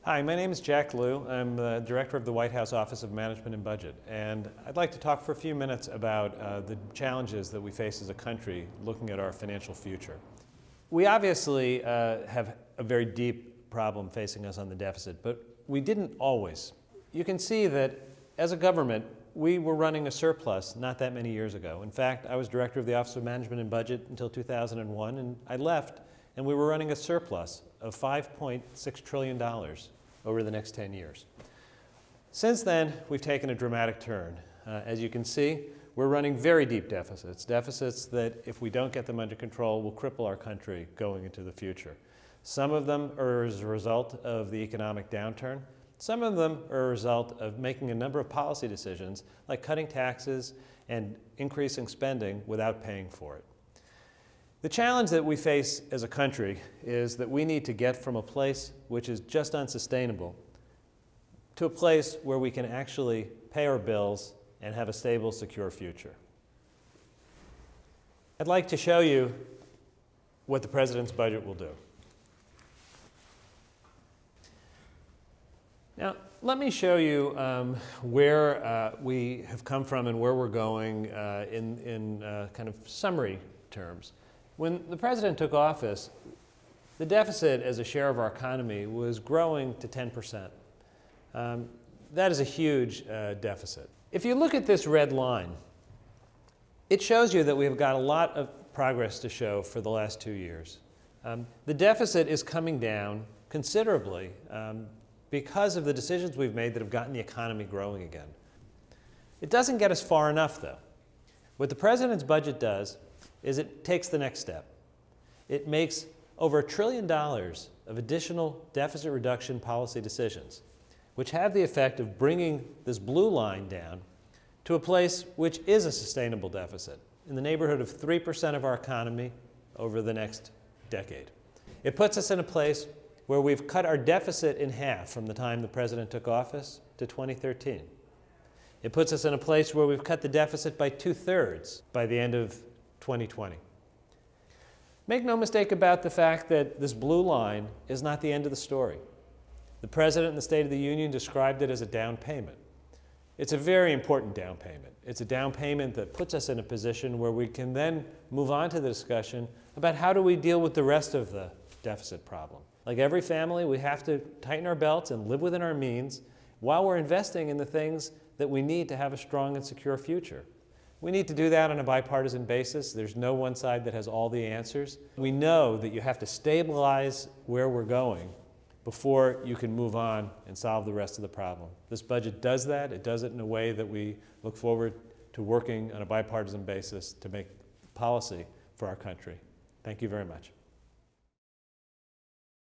Hi, my name is Jack Lew. I'm the Director of the White House Office of Management and Budget, and I'd like to talk for a few minutes about the challenges that we face as a country looking at our financial future. We obviously have a very deep problem facing us on the deficit, but we didn't always. You can see that as a government, we were running a surplus not that many years ago. In fact, I was Director of the Office of Management and Budget until 2001, and I left, and we were running a surplus of $5.6 trillion over the next 10 years. Since then, we've taken a dramatic turn. As you can see, we're running very deep deficits, deficits that, if we don't get them under control, will cripple our country going into the future. Some of them are as a result of the economic downturn. Some of them are a result of making a number of policy decisions, like cutting taxes and increasing spending without paying for it. The challenge that we face as a country is that we need to get from a place which is just unsustainable to a place where we can actually pay our bills and have a stable, secure future. I'd like to show you what the President's budget will do. Now, let me show you where we have come from and where we're going in kind of summary terms. When the President took office, the deficit as a share of our economy was growing to 10%. That is a huge deficit. If you look at this red line, it shows you that we've got a lot of progress to show for the last 2 years. The deficit is coming down considerably because of the decisions we've made that have gotten the economy growing again. It doesn't get us far enough, though. What the President's budget does is it takes the next step. It makes over $1 trillion of additional deficit reduction policy decisions, which have the effect of bringing this blue line down to a place which is a sustainable deficit, in the neighborhood of 3% of our economy over the next decade. It puts us in a place where we've cut our deficit in half from the time the President took office to 2013. It puts us in a place where we've cut the deficit by 2/3 by the end of 2020. Make no mistake about the fact that this blue line is not the end of the story. The President in the State of the Union described it as a down payment. It's a very important down payment. It's a down payment that puts us in a position where we can then move on to the discussion about how do we deal with the rest of the deficit problem. Like every family, we have to tighten our belts and live within our means while we're investing in the things that we need to have a strong and secure future. We need to do that on a bipartisan basis. There's no one side that has all the answers. We know that you have to stabilize where we're going before you can move on and solve the rest of the problem. This budget does that. It does it in a way that we look forward to working on a bipartisan basis to make policy for our country. Thank you very much.